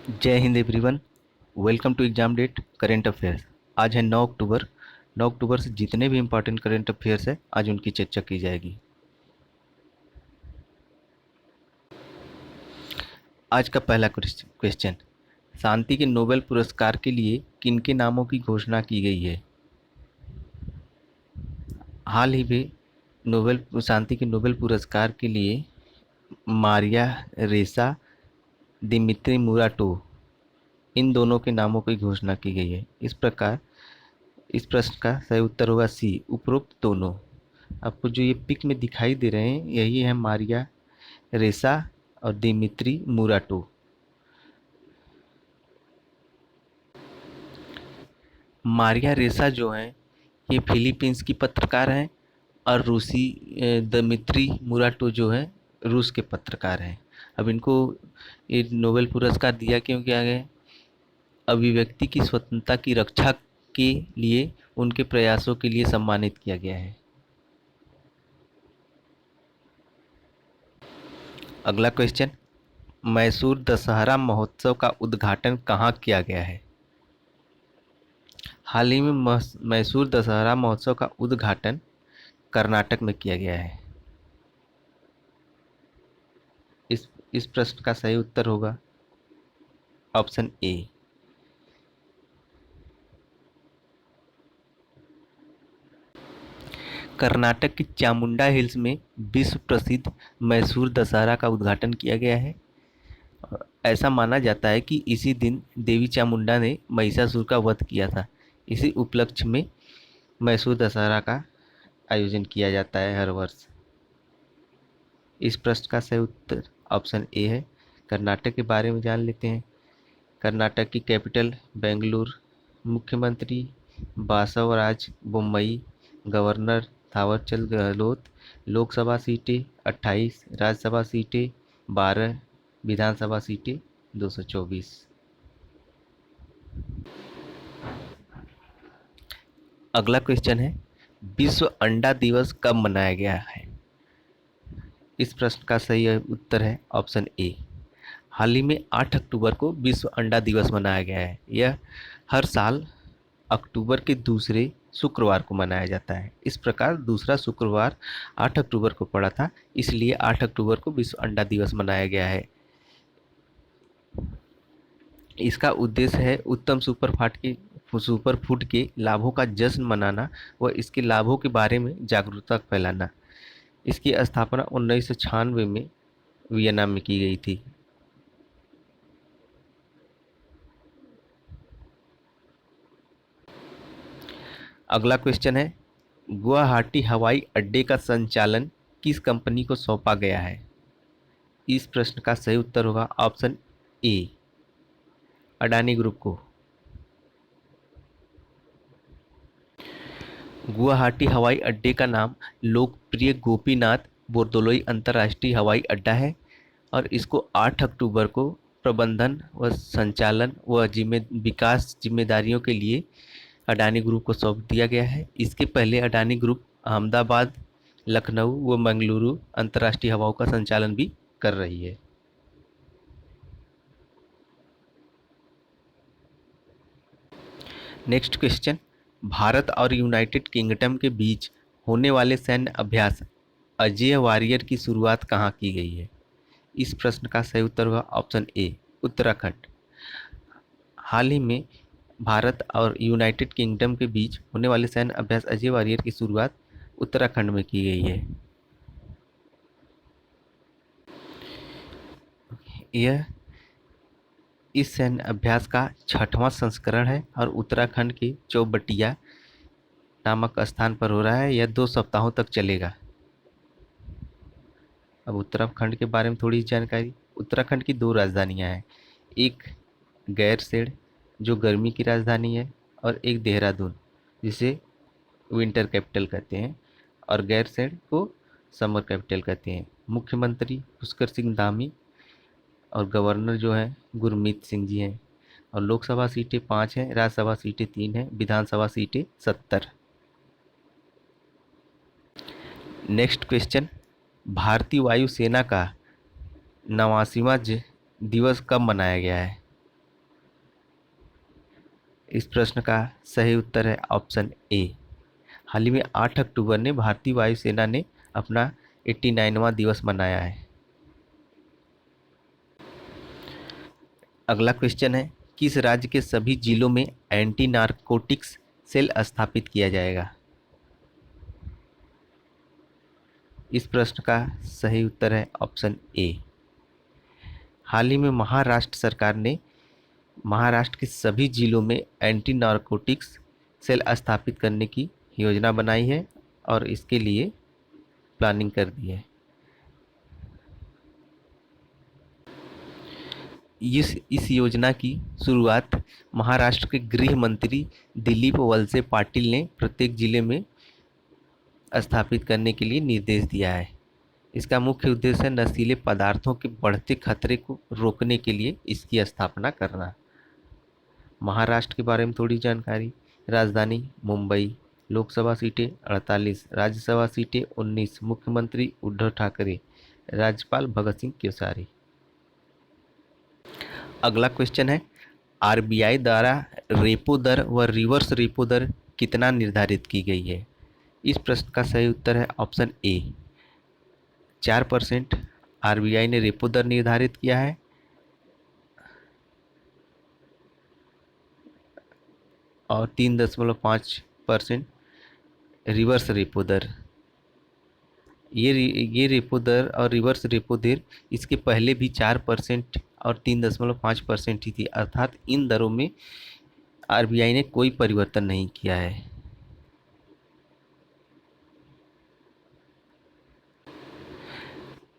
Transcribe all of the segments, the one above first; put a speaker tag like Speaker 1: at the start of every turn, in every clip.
Speaker 1: जय Hind everyone. Welcome to exam date current affairs. आज है 9 अक्टूबर। 9 अक्टूबर से जितने भी इम्पोर्टेंट करेंट अफेयर्स है आज उनकी चर्चा की जाएगी। आज का पहला क्वेश्चन, शांति के नोबेल पुरस्कार के लिए किनके नामों की घोषणा की गई है? हाल ही में नोबेल शांति के नोबेल पुरस्कार के लिए मारिया रेसा, दिमित्री मुराटो, इन दोनों के नामों की घोषणा की गई है। इस प्रश्न का सही उत्तर होगा सी, उपरोक्त दोनों। आपको जो ये पिक में दिखाई दे रहे हैं यही है मारिया रेसा और दिमित्री मुराटो। मारिया रेसा जो हैं ये फिलीपींस की पत्रकार हैं और रूसी दिमित्री मुराटो जो है रूस के पत्रकार हैं। अब इनको ये नोबेल पुरस्कार दिया क्यों गया है? अभिव्यक्ति की स्वतंत्रता की रक्षा के लिए उनके प्रयासों के लिए सम्मानित किया गया है। अगला क्वेश्चन, मैसूर दशहरा महोत्सव का उद्घाटन कहाँ किया गया है? हाल ही में मैसूर दशहरा महोत्सव का उद्घाटन कर्नाटक में किया गया है। इस प्रश्न का सही उत्तर होगा ऑप्शन ए। कर्नाटक की चामुंडा हिल्स में विश्व प्रसिद्ध मैसूर दशहरा का उद्घाटन किया गया है। ऐसा माना जाता है कि इसी दिन देवी चामुंडा ने महिषासुर का वध किया था। इसी उपलक्ष्य में मैसूर दशहरा का आयोजन किया जाता है हर वर्ष। इस प्रश्न का सही उत्तर ऑप्शन ए है। कर्नाटक के बारे में जान लेते हैं। कर्नाटक की कैपिटल बेंगलुरु, मुख्यमंत्री बासवराज बोम्मई, गवर्नर थावरचंद गहलोत, लोकसभा सीटें 28, राज्यसभा सीटें 12, विधानसभा सीटें 224। अगला क्वेश्चन है, विश्व अंडा दिवस कब मनाया गया है? इस प्रश्न का सही उत्तर है ऑप्शन ए। हाल ही में 8 अक्टूबर को विश्व अंडा दिवस मनाया गया है। यह हर साल अक्टूबर के दूसरे शुक्रवार को मनाया जाता है। इस प्रकार दूसरा शुक्रवार 8 अक्टूबर को पड़ा था, इसलिए 8 अक्टूबर को विश्व अंडा दिवस मनाया गया है। इसका उद्देश्य है उत्तम सुपरफूड के लाभों का जश्न मनाना व इसके लाभों के बारे में जागरूकता फैलाना। इसकी स्थापना 1996 में वियना में की गई थी। अगला क्वेश्चन है, गुवाहाटी हवाई अड्डे का संचालन किस कंपनी को सौंपा गया है? इस प्रश्न का सही उत्तर होगा ऑप्शन ए, अडानी ग्रुप को। गुवाहाटी हवाई अड्डे का नाम लोकप्रिय गोपीनाथ बोरदोलोई अंतर्राष्ट्रीय हवाई अड्डा है और इसको 8 अक्टूबर को प्रबंधन व संचालन व विकास जिम्मेदारियों के लिए अडानी ग्रुप को सौंप दिया गया है। इसके पहले अडानी ग्रुप अहमदाबाद, लखनऊ व मंगलुरु अंतर्राष्ट्रीय हवाओं का संचालन भी कर रही है। नेक्स्ट क्वेश्चन, भारत और यूनाइटेड किंगडम के बीच होने वाले सैन्य अभ्यास अजेय वॉरियर की शुरुआत कहाँ की गई है? इस प्रश्न का सही उत्तर होगा ऑप्शन ए, उत्तराखंड। हाल ही में भारत और यूनाइटेड किंगडम के बीच होने वाले सैन्य अभ्यास अजय वॉरियर की शुरुआत उत्तराखंड में की गई है। यह इस सैन्य अभ्यास का 6वां संस्करण है और उत्तराखंड के चौबटिया नामक स्थान पर हो रहा है। यह 2 सप्ताहों तक चलेगा। अब उत्तराखंड के बारे में थोड़ी जानकारी। उत्तराखंड की 2 राजधानियां हैं, एक गैरसैंण जो गर्मी की राजधानी है और एक देहरादून जिसे विंटर कैपिटल कहते हैं और गैरसैंण को समर कैपिटल कहते हैं। मुख्यमंत्री पुष्कर सिंह धामी और गवर्नर जो हैं गुरमीत सिंह जी हैं और लोकसभा सीटें 5 हैं, राज्यसभा सीटें 3 हैं, विधानसभा सीटें 70। नेक्स्ट क्वेश्चन, भारतीय वायुसेना का 89वां दिवस कब मनाया गया है? इस प्रश्न का सही उत्तर है ऑप्शन ए। हाल ही में 8 अक्टूबर ने भारतीय वायुसेना ने अपना 89वां दिवस मनाया है। अगला क्वेश्चन है, किस राज्य के सभी जिलों में एंटी नारकोटिक्स सेल स्थापित किया जाएगा? इस प्रश्न का सही उत्तर है ऑप्शन ए। हाल ही में महाराष्ट्र सरकार ने महाराष्ट्र के सभी जिलों में एंटी नारकोटिक्स सेल स्थापित करने की योजना बनाई है और इसके लिए प्लानिंग कर दी है। इस योजना की शुरुआत महाराष्ट्र के गृह मंत्री दिलीप वलसे पाटिल ने प्रत्येक जिले में स्थापित करने के लिए निर्देश दिया है। इसका मुख्य उद्देश्य है नशीले पदार्थों के बढ़ते खतरे को रोकने के लिए इसकी स्थापना करना। महाराष्ट्र के बारे में थोड़ी जानकारी। राजधानी मुंबई, लोकसभा सीटें 48, राज्यसभा सीटें 19, मुख्यमंत्री उद्धव ठाकरे, राज्यपाल भगत सिंह कोश्यारी। अगला क्वेश्चन है, आरबीआई द्वारा रेपो दर व रिवर्स रेपो दर कितना निर्धारित की गई है? इस प्रश्न का सही उत्तर है ऑप्शन ए। 4% आरबीआई ने रेपो दर निर्धारित किया है और 3.5% रिवर्स रेपो दर। ये रेपो दर और रिवर्स रेपो दर इसके पहले भी 4% और 3.5% ही थी, अर्थात इन दरों में आरबीआई ने कोई परिवर्तन नहीं किया है।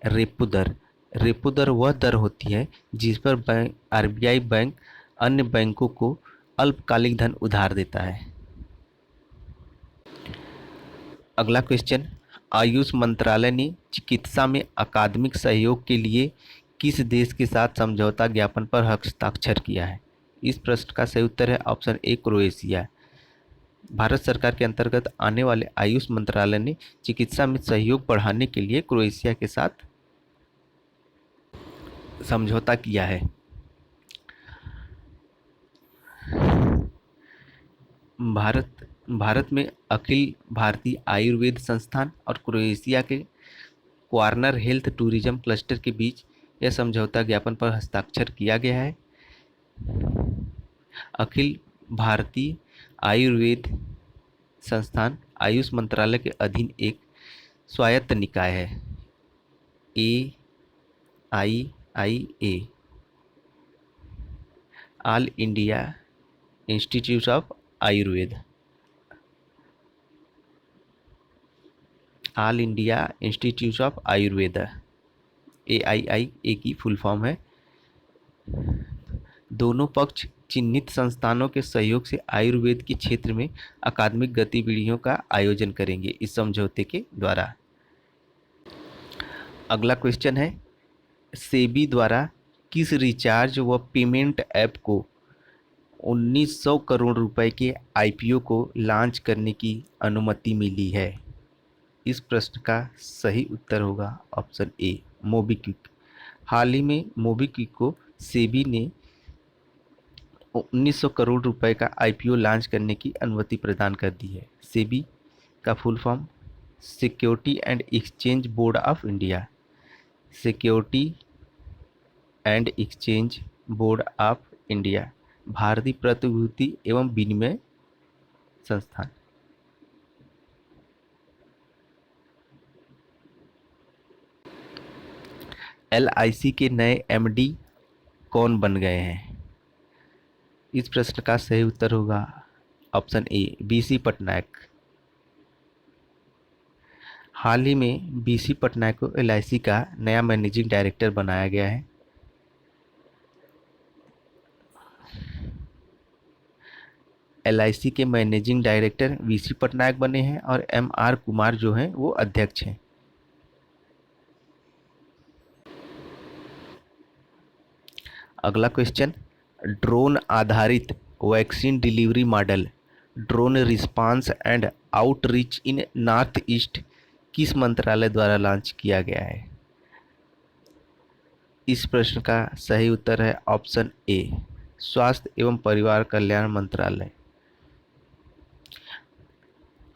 Speaker 1: रेपो दर वह दर होती है जिस पर आरबीआई बैंक अन्य बैंकों को अल्पकालिक धन उधार देता है। अगला क्वेश्चन, आयुष मंत्रालय ने चिकित्सा में अकादमिक सहयोग के लिए किस देश के साथ समझौता ज्ञापन पर हस्ताक्षर किया है? इस प्रश्न का सही उत्तर है ऑप्शन ए, क्रोएशिया। भारत सरकार के अंतर्गत आने वाले आयुष मंत्रालय ने चिकित्सा में सहयोग बढ़ाने के लिए क्रोएशिया के साथ समझौता किया है। भारत में अखिल भारतीय आयुर्वेद संस्थान और क्रोएशिया के क्वार्नर हेल्थ टूरिज्म क्लस्टर के बीच यह समझौता ज्ञापन पर हस्ताक्षर किया गया है। अखिल भारतीय आयुर्वेद संस्थान आयुष मंत्रालय के अधीन एक स्वायत्त निकाय है, AIIA, all India institute of Ayurveda. All India institute of Ayurveda AIIA की फुल फॉर्म है। दोनों पक्ष चिन्हित संस्थानों के सहयोग से आयुर्वेद के क्षेत्र में अकादमिक गतिविधियों का आयोजन करेंगे इस समझौते के द्वारा। अगला क्वेश्चन है, सेबी द्वारा किस रिचार्ज व पेमेंट ऐप को 1900 करोड़ रुपए के आईपीओ को लॉन्च करने की अनुमति मिली है? इस प्रश्न का सही उत्तर होगा ऑप्शन ए, मोबीक्विक। हाल ही में मोबीक्विक को सेबी ने 1900 करोड़ रुपए का आईपीओ लॉन्च करने की अनुमति प्रदान कर दी है। सेबी का full form security and exchange board of India, security and exchange board of India, भारतीय प्रतिभूति एवं विनिमय संस्थान। LIC के नए MD कौन बन गए हैं? इस प्रश्न का सही उत्तर होगा ऑप्शन ए, BC पटनायक। हाल ही में BC पटनायक को LIC का नया मैनेजिंग डायरेक्टर बनाया गया है। LIC के मैनेजिंग डायरेक्टर VC पटनायक बने हैं और MR कुमार जो हैं वो अध्यक्ष हैं। अगला क्वेश्चन, ड्रोन आधारित vaccine delivery model drone response and outreach in north east किस मंत्रालय द्वारा लॉन्च किया गया है? इस प्रश्न का सही उत्तर है ऑप्शन ए, स्वास्थ्य एवं परिवार कल्याण मंत्रालय।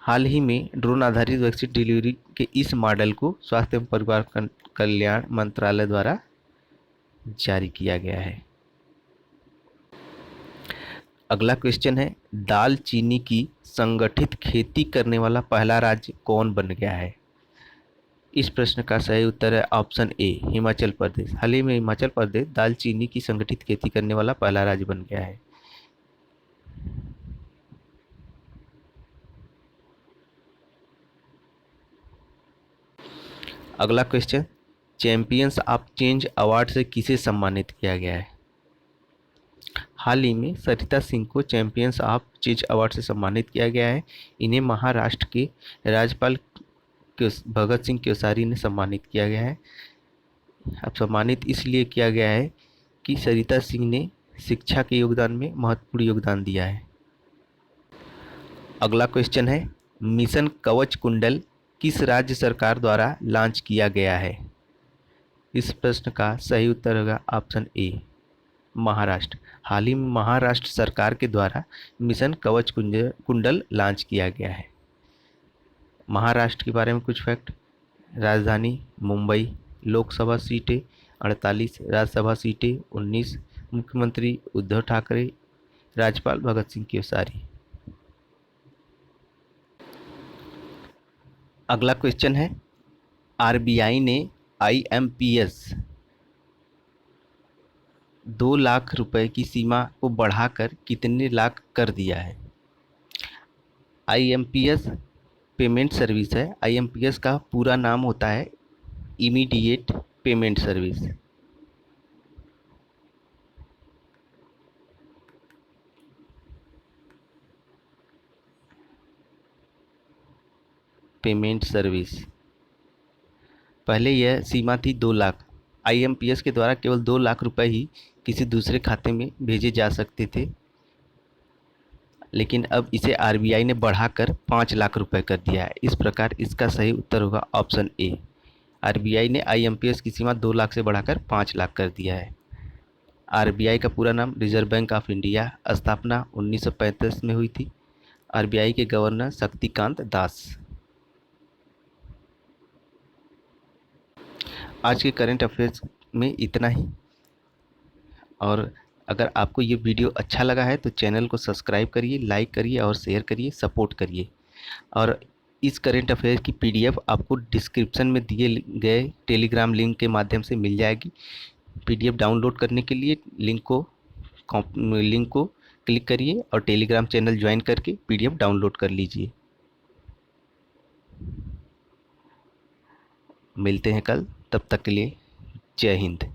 Speaker 1: हाल ही में ड्रोन आधारित वैक्सीन डिलीवरी के इस मॉडल को स्वास्थ्य एवं परिवार कल्याण मंत्रालय द्वारा जारी किया गया है। अगला क्वेश्चन है, दालचीनी की संगठित खेती करने वाला पहला राज्य कौन बन गया है? इस प्रश्न का सही उत्तर है ऑप्शन ए, हिमाचल प्रदेश। हाल ही में हिमाचल प्रदेश दालचीनी की संगठित खेती करने वाला पहला राज्य बन गया है। अगला question, champions of change award से किसे सम्मानित किया गया है? हाल ही में सरिता सिंह को चैंपियंस ऑफ चेंज अवार्ड से सम्मानित किया गया है। इन्हें महाराष्ट्र के राज्यपाल भगत सिंह कोश्यारी ने सम्मानित किया गया है। अब सम्मानित इसलिए किया गया है कि सरिता सिंह ने शिक्षा के योगदान में महत्वपूर्ण योगदान दिया है। अगला क्वेश्चन है, मिशन कवच कुंडल किस राज्य सरकार द्वारा लॉन्च किया गया है? इस प्रश्न का सही उत्तर होगा ऑप्शन ए, महाराष्ट्र। हाल ही में महाराष्ट्र सरकार के द्वारा मिशन कवच कुंडल लॉन्च किया गया है। महाराष्ट्र के बारे में कुछ फैक्ट, राजधानी मुंबई, लोकसभा सीटें 48, राज्यसभा सीटें 19, मुख्यमंत्री उद्धव ठाकरे, राज्यपाल भगत सिंह कोश्यारी। अगला क्वेश्चन है, आरबीआई ने आईएमपीएस 2 लाख रुपए की सीमा को बढ़ाकर कितने लाख कर दिया है? आईएमपीएस पेमेंट सर्विस है। आईएमपीएस का पूरा नाम होता है immediate payment service. Payment service, पहले यह सीमा थी 2 लाख। आईएमपीएस के द्वारा केवल 2 लाख रुपए ही किसी दूसरे खाते में भेजे जा सकते थे, लेकिन अब इसे आरबीआई ने बढ़ाकर 5 लाख रुपए कर दिया है। इस प्रकार इसका सही उत्तर होगा ऑप्शन ए, आरबीआई ने आईएमपीएस की सीमा 2 लाख से बढ़ाकर 5 लाख कर दिया है। आरबीआई का पूरा नाम रिजर्व बैंक ऑफ इंडिया, स्थापना 1935 में हुई थी। आरबीआई के गवर्नर शक्तिकांत दास। आज के करंट अफेयर्स में इतना ही, और अगर आपको ये वीडियो अच्छा लगा है तो चैनल को सब्सक्राइब करिए, लाइक करिए और शेयर करिए, सपोर्ट करिए। और इस करंट अफेयर की पीडीएफ आपको डिस्क्रिप्शन में दिए गए टेलीग्राम लिंक के माध्यम से मिल जाएगी। पीडीएफ डाउनलोड करने के लिए लिंक को क्लिक करिए और टेलीग्राम चैनल ज्वाइन करके पीडीएफ डाउनलोड कर लीजिए। मिलते हैं कल, तब तक के लिए जय हिंद।